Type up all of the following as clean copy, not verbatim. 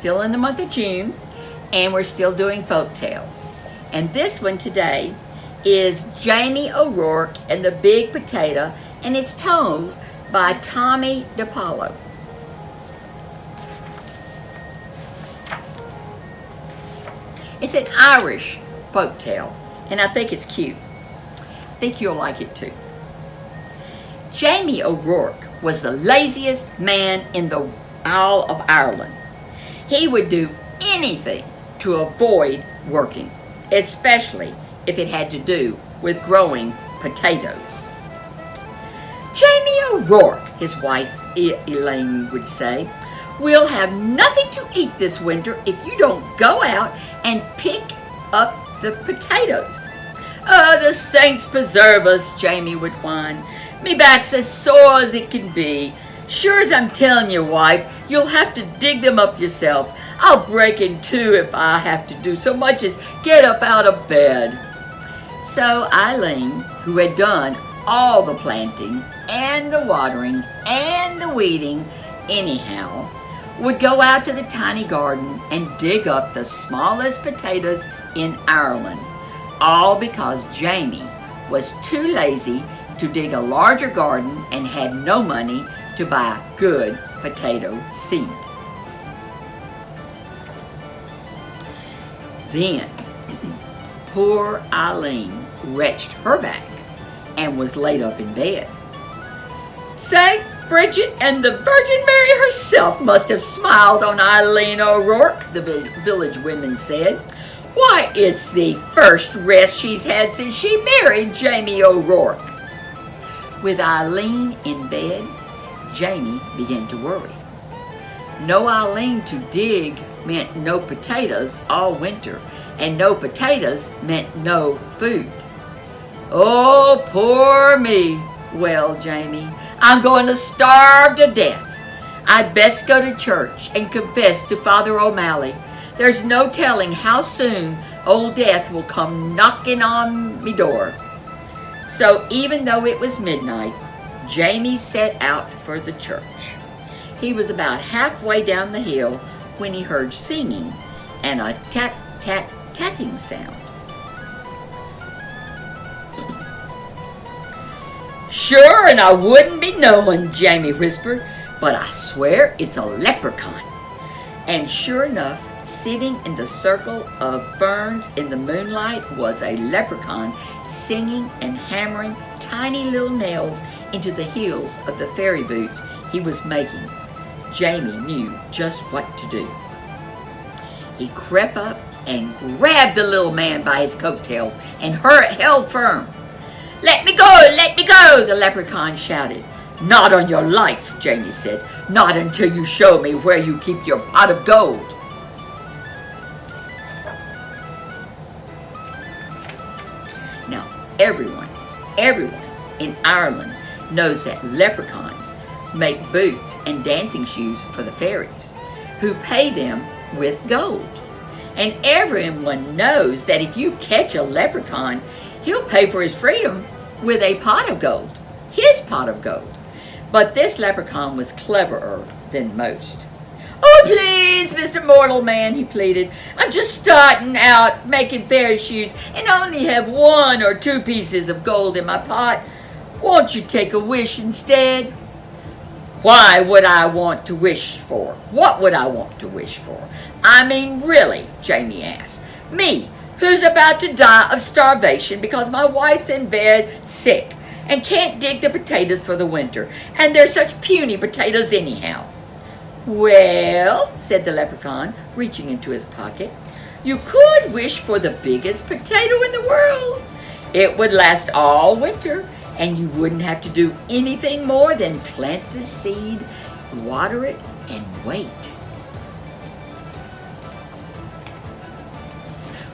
still in the month of June, and we're still doing folk tales. And this one today is Jamie O'Rourke and the Big Potato, and it's told by Tommy DiPaolo. It's an Irish folk tale, and I think it's cute. I think you'll like it too. Jamie O'Rourke was the laziest man in all of Ireland. He would do anything to avoid working, especially if it had to do with growing potatoes. Jamie O'Rourke, his wife Elaine would say, "We'll have nothing to eat this winter if you don't go out and pick up the potatoes." "Oh, the saints preserve us," Jamie would whine. "Me back's as sore as it can be. Sure as I'm telling you, wife, you'll have to dig them up yourself. I'll break in two if I have to do so much as get up out of bed." So Eileen, who had done all the planting and the watering and the weeding anyhow, would go out to the tiny garden and dig up the smallest potatoes in Ireland, all because Jamie was too lazy to dig a larger garden and had no money to buy good potato seed. Then, poor Eileen wrenched her back and was laid up in bed. St. Bridget and the Virgin Mary herself must have smiled on Eileen O'Rourke, the village women said. Why, it's the first rest she's had since she married Jamie O'Rourke. With Eileen in bed, Jamie began to worry. No Eileen to dig meant no potatoes all winter, and no potatoes meant no food. "Oh, poor me," wailed Jamie. "I'm going to starve to death. I'd best go to church and confess to Father O'Malley. There's no telling how soon old death will come knocking on me door." So even though it was midnight, Jamie set out for the church. He was about halfway down the hill when he heard singing and a tap, tap, tapping sound. "Sure, and I wouldn't be knowing," Jamie whispered, "but I swear it's a leprechaun." And sure enough, sitting in the circle of ferns in the moonlight was a leprechaun singing and hammering tiny little nails into the heels of the fairy boots he was making. Jamie knew just what to do. He crept up and grabbed the little man by his coattails and held firm. "Let me go," the leprechaun shouted. "Not on your life," Jamie said. "Not until you show me where you keep your pot of gold." Now, everyone in Ireland knows that leprechauns make boots and dancing shoes for the fairies, who pay them with gold. And everyone knows that if you catch a leprechaun, he'll pay for his freedom with a pot of gold, his pot of gold. But this leprechaun was cleverer than most. "Oh, please, Mr. Mortal Man," he pleaded. "I'm just starting out making fairy shoes and only have 1 or 2 pieces of gold in my pot. Won't you take a wish instead?" "Why would I want to wish for? What would I want to wish for? I mean, really," Jamie asked. "Me, who's about to die of starvation because my wife's in bed sick and can't dig the potatoes for the winter, and they're such puny potatoes anyhow." "Well," said the leprechaun, reaching into his pocket, "you could wish for the biggest potato in the world. It would last all winter, and you wouldn't have to do anything more than plant the seed, water it, and wait."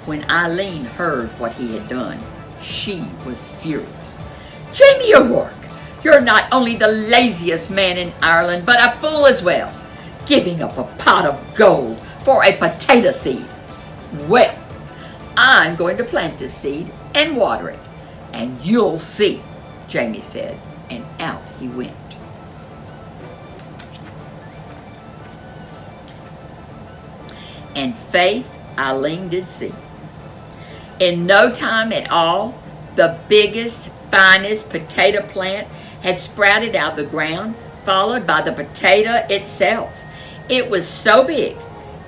When Eileen heard what he had done, she was furious. "Jamie O'Rourke, you're not only the laziest man in Ireland, but a fool as well, giving up a pot of gold for a potato seed. Well, I'm going to plant this seed and water it, and you'll see," Jamie said, and out he went. and faith Eileen did see. In no time at all, the biggest, finest potato plant had sprouted out of the ground, followed by the potato itself. It was so big,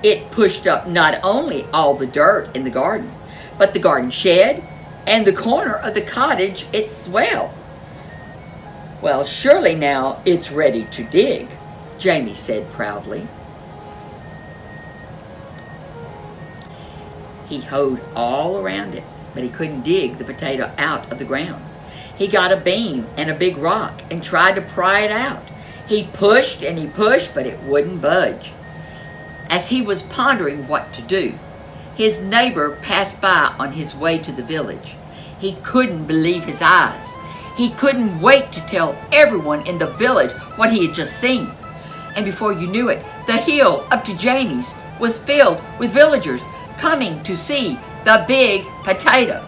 it pushed up not only all the dirt in the garden, but the garden shed and the corner of the cottage as well. Well, surely now it's ready to dig, Jamie said proudly. He hoed all around it, but he couldn't dig the potato out of the ground. He got a beam and a big rock and tried to pry it out. He pushed and he pushed, but it wouldn't budge. As he was pondering what to do, his neighbor passed by on his way to the village. He couldn't believe his eyes. He couldn't wait to tell everyone in the village what he had just seen. And before you knew it, the hill up to Jamie's was filled with villagers coming to see the big potato.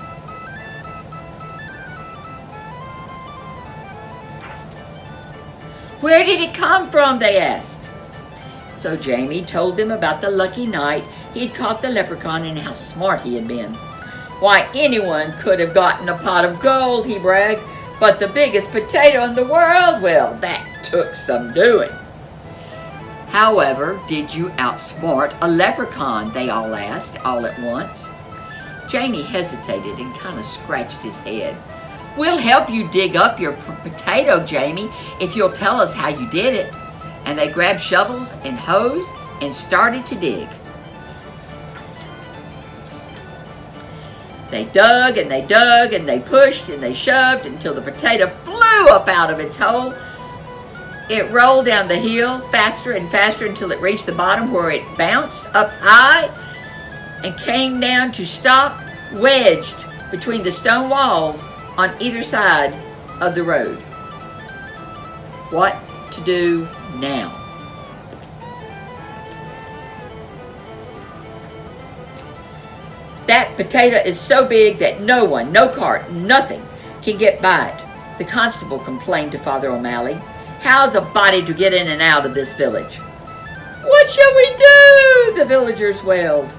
Where did it come from? They asked. So Jamie told them about the lucky night he'd caught the leprechaun and how smart he had been. Why, anyone could have gotten a pot of gold, he bragged, but the biggest potato in the world, well, that took some doing. However, did you outsmart a leprechaun? They all asked, all at once. Jamie hesitated and kind of scratched his head. We'll help you dig up your potato, Jamie, if you'll tell us how you did it. And they grabbed shovels and hoes and started to dig. They dug and they dug and they pushed and they shoved until the potato flew up out of its hole. It rolled down the hill faster and faster until it reached the bottom, where it bounced up high and came down to stop wedged between the stone walls on either side of the road. What to do now? That potato is so big that no one, no cart, nothing can get by it, the constable complained to Father O'Malley. How's a body to get in and out of this village? What shall we do? The villagers wailed.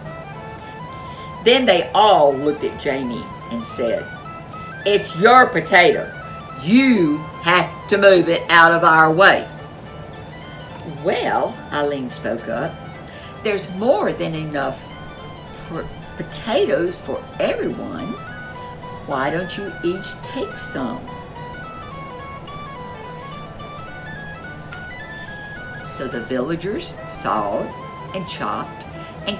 Then they all looked at Jamie and said, It's your potato. You have to move it out of our way. Well, Eileen spoke up, there's more than enough potatoes for everyone. Why don't you each take some? So the villagers sawed and chopped and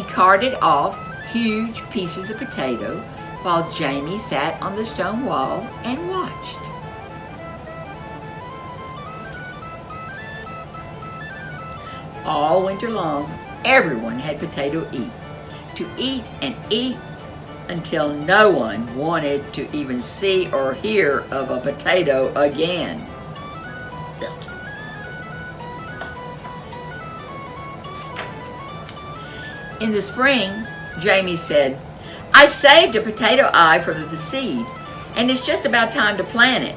carted off huge pieces of potato, while Jamie sat on the stone wall and watched. All winter long, everyone had potato to eat and eat until no one wanted to even see or hear of a potato again. In the spring, Jamie said, I saved a potato eye from the seed, and it's just about time to plant it.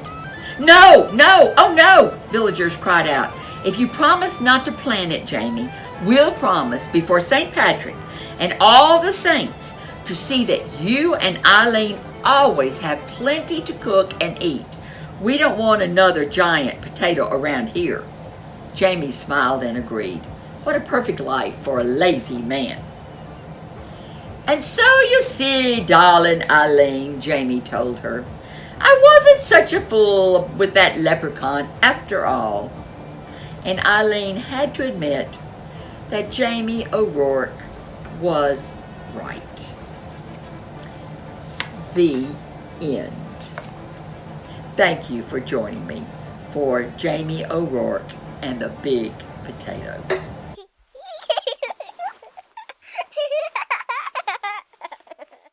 No, no, oh no, villagers cried out. If you promise not to plant it, Jamie, we'll promise before St. Patrick and all the saints to see that you and Eileen always have plenty to cook and eat. We don't want another giant potato around here. Jamie smiled and agreed. What a perfect life for a lazy man. And so you see, darling Eileen, Jamie told her, I wasn't such a fool with that leprechaun after all. And Eileen had to admit that Jamie O'Rourke was right. The end. Thank you for joining me for Jamie O'Rourke and the Big Potato.